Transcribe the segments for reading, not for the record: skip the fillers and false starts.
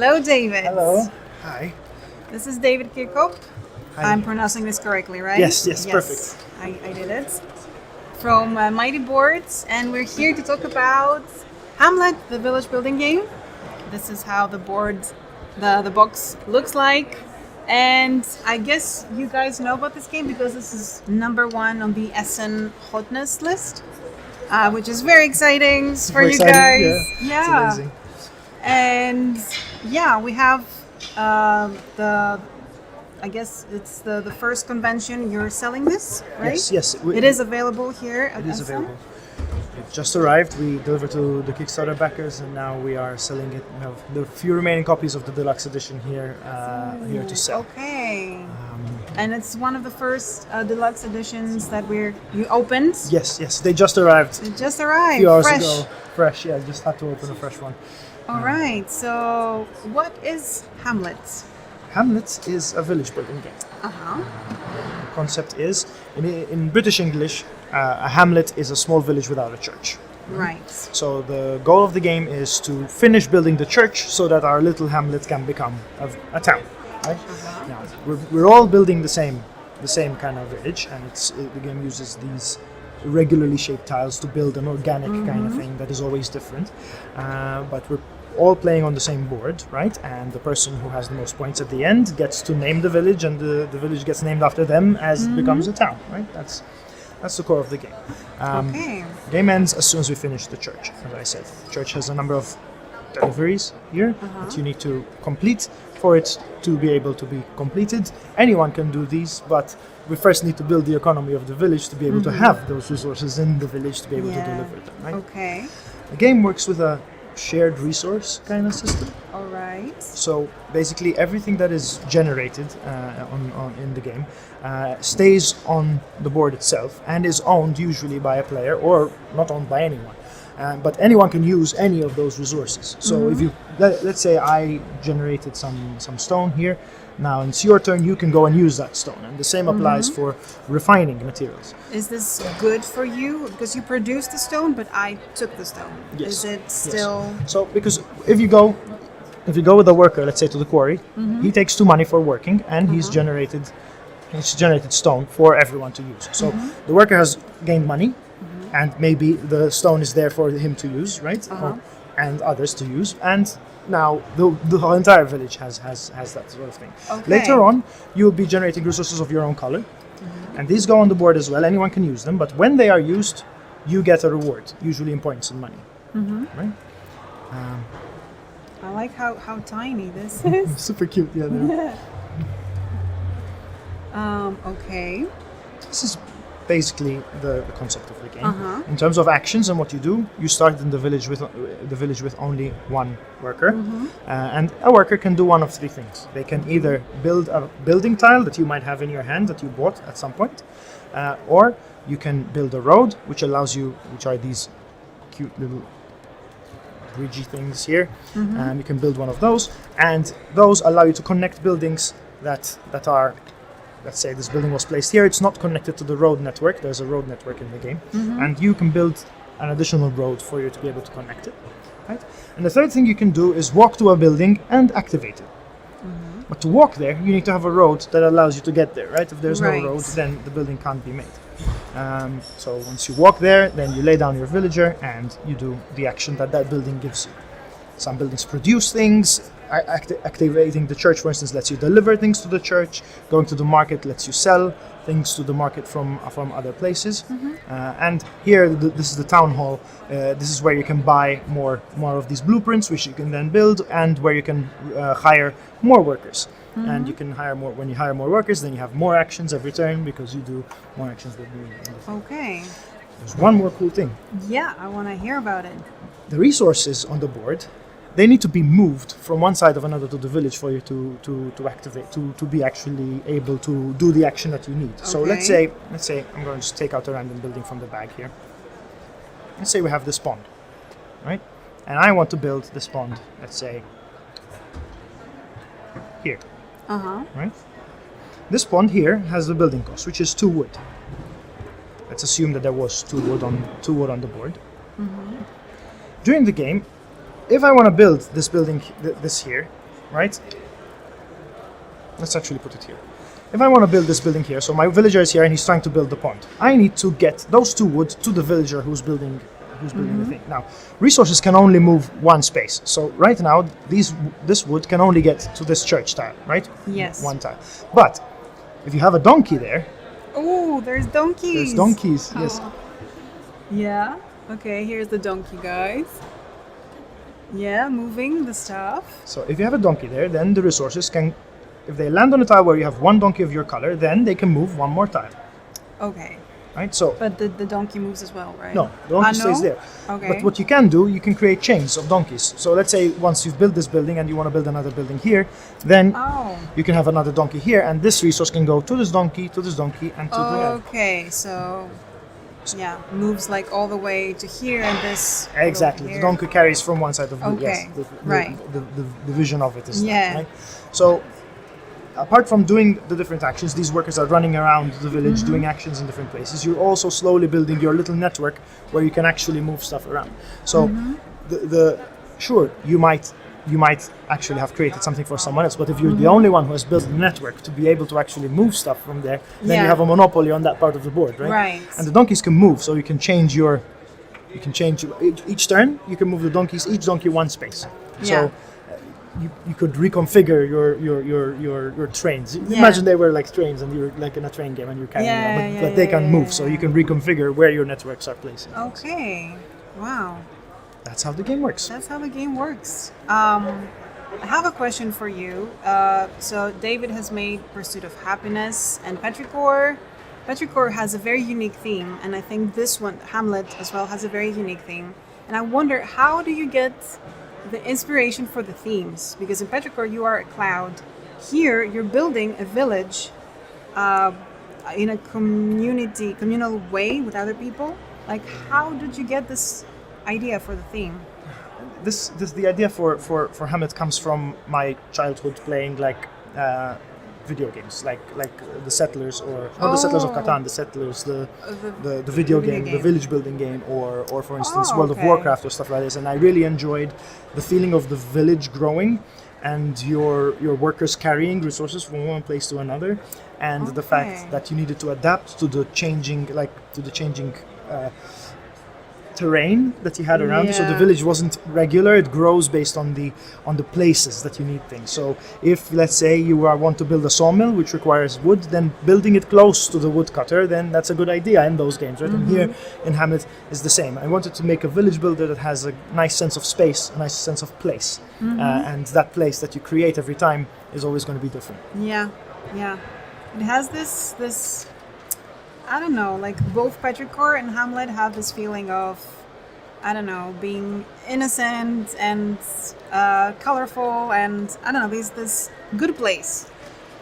Hello, David. Hello. Hi. This is David Kirkhope. Hi. I'm pronouncing this correctly, right? Yes, perfect. I did it. From Mighty Boards, and we're here to talk about Hamlet, the village building game. This is how the board, the box looks like. And I guess you guys know about this game because this is #1 on the Essen hotness list, which is very exciting for you guys. Yeah. It's amazing. And yeah, we have I guess it's the first convention you're selling this, right? Yes. It is available here at It is Essen? available. It just arrived. We delivered to the Kickstarter backers, and now we are selling it. We have the few remaining copies of the deluxe edition here to sell. Okay. And it's one of the first deluxe editions that you opened. Yes. They just arrived. It just arrived. A few hours fresh. ago. Fresh. Yeah. Just had to open a fresh one. All right. So, what is Hamlet? Hamlet is a village building game. The concept is, in British English, a hamlet is a small village without a church. Right. So the goal of the game is to finish building the church so that our little hamlet can become a town. Right? Now, we're all building the same kind of village, and the game uses these irregularly shaped tiles to build an organic kind of thing that is always different. But we're all playing on the same board, right? And the person who has the most points at the end gets to name the village, and the village gets named after them as it becomes a town, right? That's the core of the game. Okay. Game ends as soon as we finish the church, as I said. The church has a number of deliveries here that you need to complete for it to be able to be completed. Anyone can do these, but we first need to build the economy of the village to be able to have those resources in the village to be able to deliver them, right? Okay. The game works with a shared resource kind of system. All right. So basically everything that is generated in the game stays on the board itself and is owned usually by a player or not owned by anyone. But anyone can use any of those resources. So if you let's say I generated some stone here. Now it's your turn, you can go and use that stone. And the same applies for refining materials. Is this good for you? Because you produced the stone, but I took the stone. Yes. Is it still... So because if you go with a worker, let's say to the quarry, he takes 2 money for working, and he's generated stone for everyone to use. So the worker has gained money, and maybe the stone is there for him to use, right? And others to use, and now the whole entire village has that sort of thing. Okay. Later on, you'll be generating resources of your own color, and these go on the board as well. Anyone can use them, but when they are used, you get a reward, usually in points and money. Right? I like how tiny this is. Super cute, yeah. Okay. This is basically the concept of the game. In terms of actions and what you do, you start in the village with only one worker, and a worker can do one of 3 things. They can either build a building tile that you might have in your hand that you bought at some point, or you can build a road, which are these cute little bridgey things here. You can build one of those, and those allow you to connect buildings that are. Let's say this building was placed here, it's not connected to the road network, there's a road network in the game, and you can build an additional road for you to be able to connect it, right? And the third thing you can do is walk to a building and activate it. But to walk there, you need to have a road that allows you to get there, right? If there's no road, then the building can't be made. So once you walk there, then you lay down your villager and you do the action that building gives you. Some buildings produce things. Activating the church, for instance, lets you deliver things to the church. Going to the market lets you sell things to the market from other places. And here, this is the town hall. This is where you can buy more of these blueprints, which you can then build, and where you can hire more workers. And you can hire more. When you hire more workers, then you have more actions every turn because you do more actions than you. Okay. There's one more cool thing. Yeah, I want to hear about it. The resources on the board. They need to be moved from one side of another to the village for you to activate, to be actually able to do the action that you need. Okay. So let's say I'm going to just take out a random building from the bag here. Let's say we have this pond, right? And I want to build this pond, let's say, here, right? This pond here has the building cost, which is 2 wood. Let's assume that there was 2 wood on the board. During the game, if I want to build this building, this here, right? Let's actually put it here. If I want to build this building here, so my villager is here and he's trying to build the pond. I need to get those 2 wood to the villager who's building the thing. Now, resources can only move one space. So right now, this wood can only get to this church tile, right? Yes. One tile. But if you have a donkey there, Oh, there's donkeys. there's donkeys. Yes. Yeah. Okay, here's the donkey, guys. Yeah, moving the stuff. So if you have a donkey there, then the resources can, if they land on a tile where you have one donkey of your color, then they can move one more tile. Okay. Right? So But the donkey moves as well, right? no, the donkey stays no? there. Okay. But what you can do, you can create chains of donkeys. So let's say once you've built this building and you want to build another building here, then Oh. you can have another donkey here, and this resource can go to this donkey, and to the other. Okay, so yeah, moves like all the way to here and this. Exactly. over The here. donkey carries from one side of the Okay, right. The vision of it is Yeah. that, right? So apart from doing the different actions, these workers are running around the village doing actions in different places. You're also slowly building your little network where you can actually move stuff around. So the sure, you might actually have created something for someone else, but if you're the only one who has built the network to be able to actually move stuff from there, then Yeah. you have a monopoly on that part of the board, right? Right. And the donkeys can move, so you can change each turn. You can move the donkeys, each donkey one space. So Yeah. you could reconfigure your trains. Yeah. Imagine they were like trains, and you're like in a train game, and you're carrying Yeah, them, yeah, but they yeah, can yeah, move, so yeah. you can reconfigure where your networks are placed. Okay. Wow. That's how the game works. That's how the game works. I have a question for you. So David has made Pursuit of Happiness and Petrichor. Petrichor has a very unique theme, and I think this one, Hamlet, as well, has a very unique theme. And I wonder, how do you get the inspiration for the themes? Because in Petrichor, you are a cloud. Here, you're building a village in a communal way with other people. Like, how did you get this idea for the theme? The idea for Hamlet comes from my childhood playing like video games, like the Settlers, or not the Settlers of Catan, the Settlers, the video game, the village building game, or for instance World of Warcraft or stuff like this. And I really enjoyed the feeling of the village growing and your workers carrying resources from one place to another, and the fact that you needed to adapt to the changing terrain that you had around you. So the village wasn't regular, it grows based on the places that you need things. So if, let's say, you want to build a sawmill which requires wood, then building it close to the woodcutter, then that's a good idea in those games, right? And here in Hamlet is the same. I wanted to make a village builder that has a nice sense of space, a nice sense of place, and that place that you create every time is always going to be different. Yeah, yeah. It has this I don't know, like both Petrichor and Hamlet have this feeling of, I don't know, being innocent and colorful, and I don't know, this good place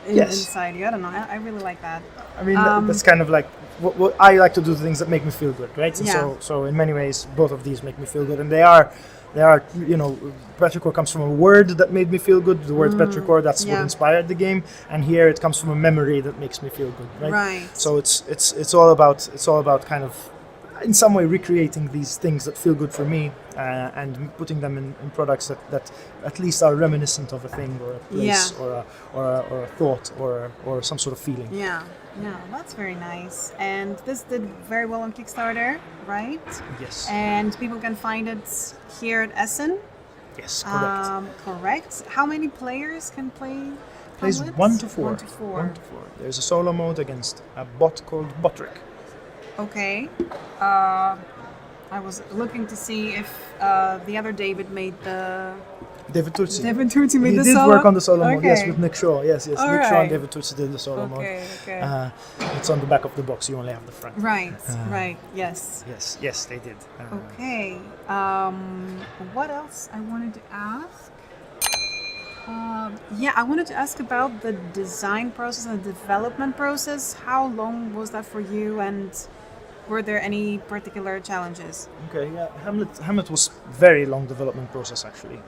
inside you. I don't know, I really like that. I mean, that's kind of like what I like to do, the things that make me feel good, right? Yeah. So in many ways, both of these make me feel good, and they are, Petrichor comes from a word that made me feel good. The word Petrichor, that's what inspired the game, and here it comes from a memory that makes me feel good, right? Right. So it's all about kind of, in some way, recreating these things that feel good for me, and putting them in products that at least are reminiscent of a thing or a place or a thought or some sort of feeling. Yeah, that's very nice. And this did very well on Kickstarter, right? Yes. And people can find it here at Essen. Yes, correct. Correct. How many players can play? Plays Hamlet? 1 to 4. 1 to 4. 1 to 4. There's a solo mode against a bot called Botrick. Okay. I was looking to see if the other David made the... David Turci. David Turci made he the did solo? work on the solo mode, yes, Okay. with Nick Shaw. Yes. All Nick Shaw and right. David Turci did the solo mode. Okay. It's on the back of the box, you only have the front. Right, yes. Yes, they did. Okay. What else I wanted to ask? I wanted to ask about the design process and the development process. How long was that for you, and were there any particular challenges? Okay, yeah, Hamlet was very long development process actually.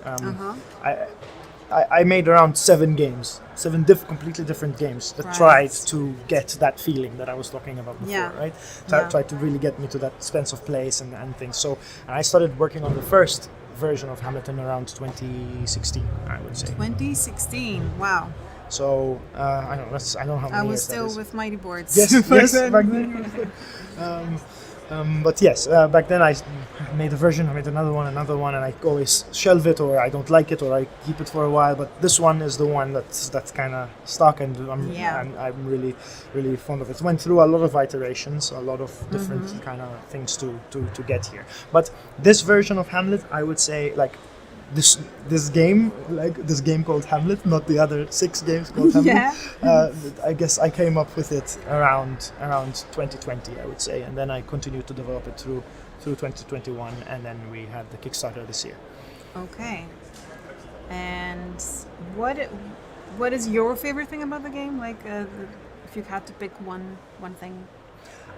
I made around 7 games, 7 completely different games that tried to get that feeling that I was talking about before, right? Tried to really get me to that sense of place and things. So I started working on the first version of Hamlet in around 2016, I would say. 2016. Wow. So I don't know. I don't know how many I was years that still is. with Mighty Boards. Yes, back yes, then. back then. But yes, back then I made a version, I made another one, and I always shelve it, or I don't like it, or I keep it for a while. But this one is the one that's kind of stuck, and I'm really, really fond of it. Went through a lot of iterations, a lot of different kind of things to get here. But this version of Hamlet, I would say, like, this game called Hamlet, not the other 6 games called Hamlet. Yeah. I guess I came up with it around 2020, I would say, and then I continued to develop it through 2021, and then we had the Kickstarter this year. Okay. And what is your favorite thing about the game? Like, if you had to pick one thing.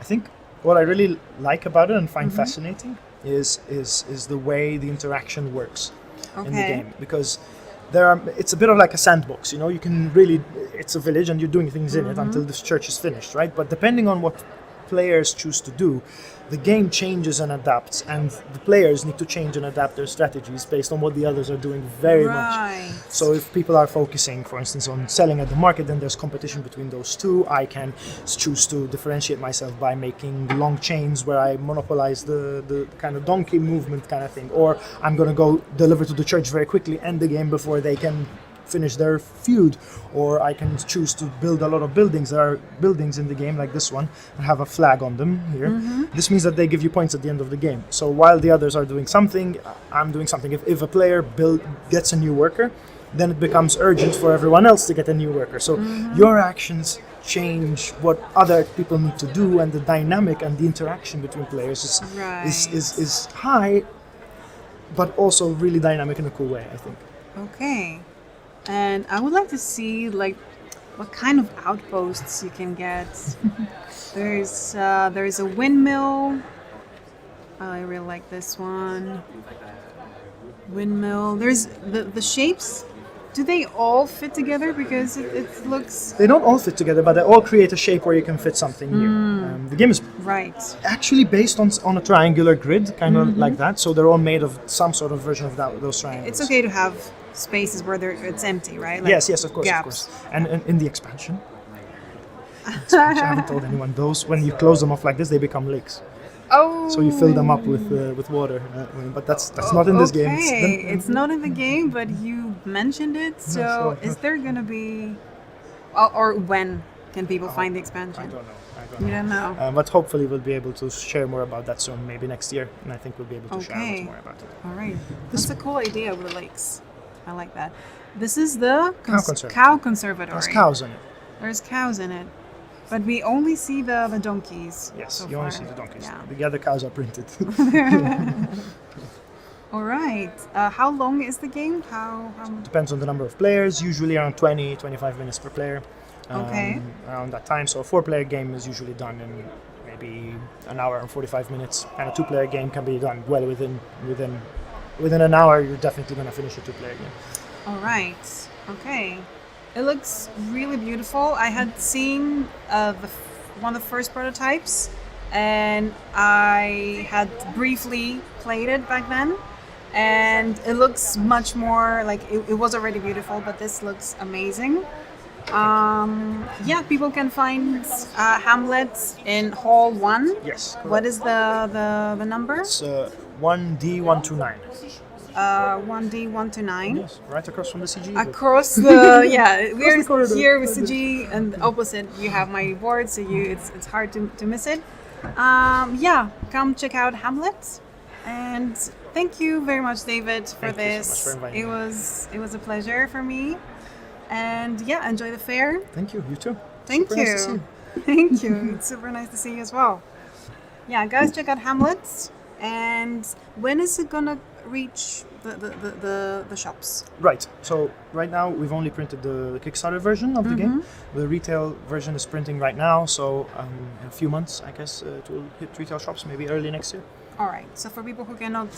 I think what I really like about it and find fascinating is the way the interaction works in the game, because it's a bit of like a sandbox, you can really, it's a village and you're doing things in it until this church is finished, right? But depending on what players choose to do, the game changes and adapts, and the players need to change and adapt their strategies based on what the others are doing very much. So if people are focusing, for instance, on selling at the market, then there's competition between those two. I can choose to differentiate myself by making long chains where I monopolize the kind of donkey movement kind of thing, or I'm going to go deliver to the church very quickly, end the game before they can finish their feud, or I can choose to build a lot of buildings. There are buildings in the game like this one and have a flag on them here. This means that they give you points at the end of the game. So while the others are doing something, I'm doing something. If a player gets a new worker, then it becomes urgent for everyone else to get a new worker. So your actions change what other people need to do, and the dynamic and the interaction between players is high, but also really dynamic in a cool way, I think. Okay. And I would like to see, like, what kind of outposts you can get. There's a windmill. I really like this one. Windmill. There's the shapes. Do they all fit together? Because it looks... They don't all fit together, but they all create a shape where you can fit something here. The game is actually based on a triangular grid, kind of like that. So they're all made of some sort of version of those triangles. It's okay to have spaces where it's empty, right? Like yes, of course, gaps. of course. And in the expansion, I haven't told anyone, those, when you close them off like this, they become lakes. Oh. So you fill them up with water, but that's not in this game. It's not in the game, but you mentioned it. So is there gonna be, or when can people find the expansion? I don't know. You don't know. But hopefully we'll be able to share more about that soon, maybe next year, and I think we'll be able to share much more about it. All right. That's a cool idea with the lakes. I like that. This is the cow conservatory. There's cows in it. There's cows in it. But we only see the donkeys. Yes, so you far. only see the donkeys. Yeah. The other cows are printed. All right. How long is the game? How Depends on the number of players, usually around 20-25 minutes per player. Around that time. So a 4-player game is usually done in maybe an hour and 45 minutes, and a 2-player game can be done well within an hour. You're definitely going to finish a 2-player game. All right. Okay. It looks really beautiful. I had seen one of the first prototypes, and I had briefly played it back then, and it looks much more like it was already beautiful, but this looks amazing. People can find Hamlet in Hall 1. Yes. Correct. What is the number? It's 1D129. 1D129. Yes, right across from the CG. Across the we're here with CG, and opposite you have Mighty Boards, so it's hard to miss it. Come check out Hamlet, and thank you very much, David, for this. Thank you so much for inviting me. It was a pleasure for me, and enjoy the fair. Thank you. You too. Thank Super you. Nice to see you. Thank you. It's super nice to see you as well. Yeah, guys, check out Hamlet. And when is it gonna reach the shops? Right. So right now we've only printed the Kickstarter version of the game. The retail version is printing right now. So in a few months, I guess, it will hit retail shops maybe early next year. All right. So for people who cannot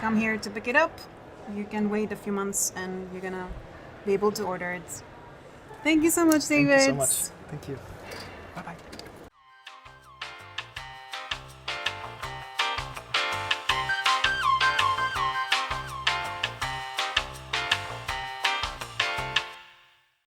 come here to pick it up, you can wait a few months and you're gonna be able to order it. Thank you so much, David. Thank you so much. Thank you. Bye bye.